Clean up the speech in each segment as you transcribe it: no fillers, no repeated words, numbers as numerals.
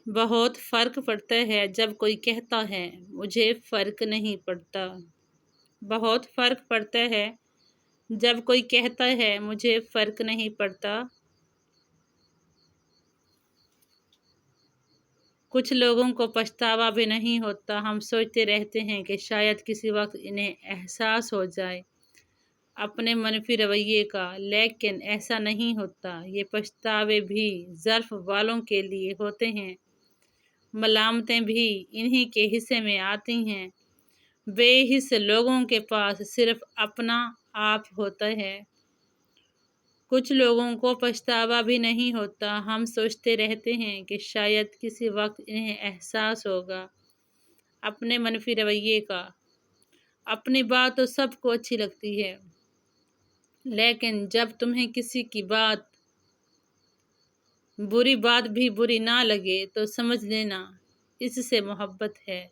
بہت فرق پڑتا ہے جب کوئی کہتا ہے مجھے فرق نہیں پڑتا۔ بہت فرق پڑتا ہے جب کوئی کہتا ہے مجھے فرق نہیں پڑتا۔ کچھ لوگوں کو پچھتاوا بھی نہیں ہوتا، ہم سوچتے رہتے ہیں کہ شاید کسی وقت انہیں احساس ہو جائے اپنے منفی رویے کا، لیکن ایسا نہیں ہوتا۔ یہ پچھتاوے بھی ظرف والوں کے لیے ہوتے ہیں، ملامتیں بھی انہی کے حصے میں آتی ہیں۔ بے حس لوگوں کے پاس صرف اپنا آپ ہوتا ہے۔ کچھ لوگوں کو پچھتاوا بھی نہیں ہوتا، ہم سوچتے رہتے ہیں کہ شاید کسی وقت انہیں احساس ہوگا اپنے منفی رویے کا۔ اپنی بات تو سب کو اچھی لگتی ہے، لیکن جب تمہیں کسی کی بری بات بھی بری نہ لگے تو سمجھ لینا اس سے محبت ہے۔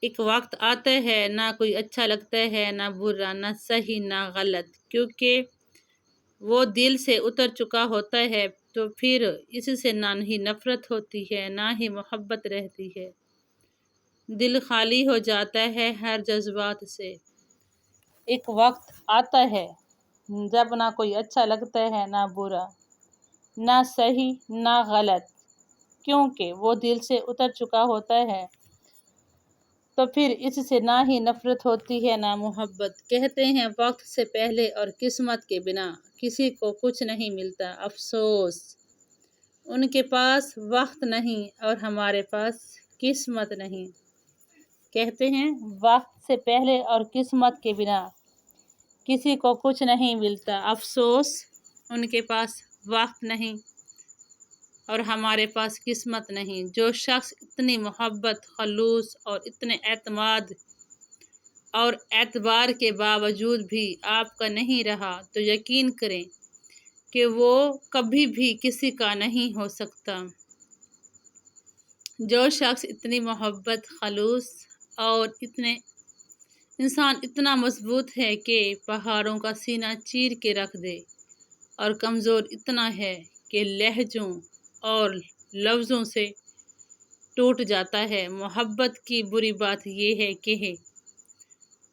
ایک وقت آتا ہے نہ کوئی اچھا لگتا ہے، نہ برا، نہ صحیح، نہ غلط، کیونکہ وہ دل سے اتر چکا ہوتا ہے، تو پھر اس سے نہ ہی نفرت ہوتی ہے نہ ہی محبت رہتی ہے۔ دل خالی ہو جاتا ہے ہر جذبات سے۔ ایک وقت آتا ہے جب نہ کوئی اچھا لگتا ہے، نہ برا، نہ صحیح، نہ غلط، کیونکہ وہ دل سے اتر چکا ہوتا ہے، تو پھر اس سے نہ ہی نفرت ہوتی ہے نہ محبت۔ کہتے ہیں وقت سے پہلے اور قسمت کے بنا کسی کو کچھ نہیں ملتا، افسوس ان کے پاس وقت نہیں اور ہمارے پاس قسمت نہیں۔ کہتے ہیں وقت سے پہلے اور قسمت کے بنا کسی کو کچھ نہیں ملتا، افسوس ان کے پاس وقت نہیں اور ہمارے پاس قسمت نہیں۔ جو شخص اتنی محبت، خلوص اور اتنے اعتماد اور اعتبار کے باوجود بھی آپ کا نہیں رہا، تو یقین کریں کہ وہ کبھی بھی کسی کا نہیں ہو سکتا۔ جو شخص اتنی محبت، خلوص اور انسان اتنا مضبوط ہے کہ پہاڑوں کا سینہ چیر کے رکھ دے، اور کمزور اتنا ہے کہ لہجوں اور لفظوں سے ٹوٹ جاتا ہے۔ محبت کی بری بات یہ ہے کہ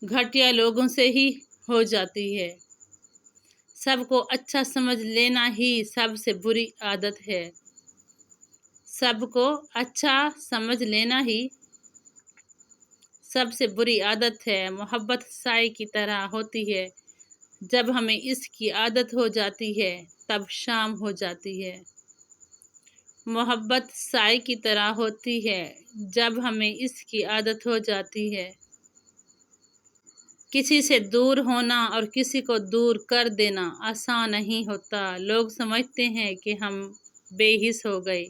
گھٹیا لوگوں سے ہی ہو جاتی ہے۔ سب کو اچھا سمجھ لینا ہی سب سے بری عادت ہے۔ سب کو اچھا سمجھ لینا ہی سب سے بری عادت ہے۔ محبت سائے کی طرح ہوتی ہے، جب ہمیں اس کی عادت ہو جاتی ہے تب شام ہو جاتی ہے۔ محبت سائے کی طرح ہوتی ہے، جب ہمیں اس کی عادت ہو جاتی ہے۔ کسی سے دور ہونا اور کسی کو دور کر دینا آسان نہیں ہوتا۔ لوگ سمجھتے ہیں کہ ہم بے حس ہو گئے،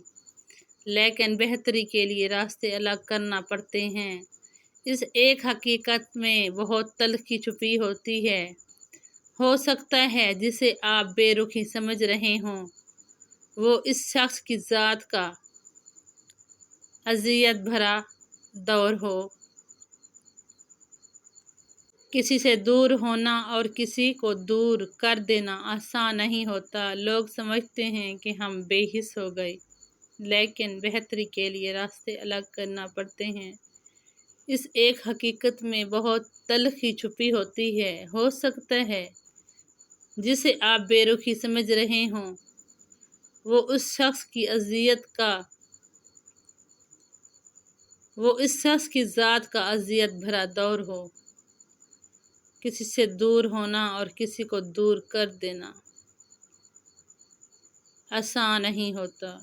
لیکن بہتری کے لیے راستے الگ کرنا پڑتے ہیں۔ اس ایک حقیقت میں بہت تلخی چھپی ہوتی ہے۔ ہو سکتا ہے جسے آپ بے رخی سمجھ رہے ہوں وہ اس شخص کی ذات کا اذیت بھرا دور ہو۔ کسی سے دور ہونا اور کسی کو دور کر دینا آسان نہیں ہوتا۔ لوگ سمجھتے ہیں کہ ہم بے حس ہو گئے، لیکن بہتری کے لیے راستے الگ کرنا پڑتے ہیں۔ اس ایک حقیقت میں بہت تلخی چھپی ہوتی ہے۔ ہو سکتا ہے جسے آپ بے رخی سمجھ رہے ہوں وہ اس شخص کی ذات کا اذیت بھرا دور ہو۔ کسی سے دور ہونا اور کسی کو دور کر دینا آسان نہیں ہوتا۔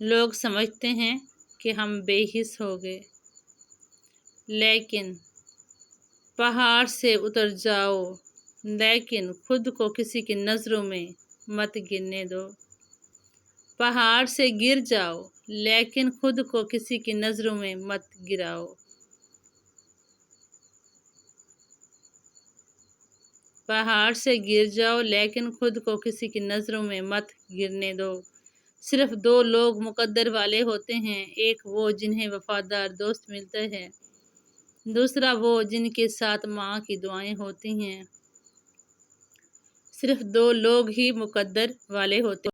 لوگ سمجھتے ہیں کہ ہم بے حس ہو گئے، لیکن پہاڑ سے اتر جاؤ، لیکن خود کو کسی کی نظروں میں مت گرنے دو۔ پہاڑ سے گر جاؤ، لیکن خود کو کسی کی نظروں میں مت گراؤ۔ پہاڑ سے گر جاؤ، لیکن خود کو کسی کی نظروں میں مت گرنے دو۔ صرف دو لوگ مقدر والے ہوتے ہیں، ایک وہ جنہیں وفادار دوست ملتا ہے، دوسرا وہ جن کے ساتھ ماں کی دعائیں ہوتی ہیں۔ صرف 2 لوگ ہی مقدر والے ہوتے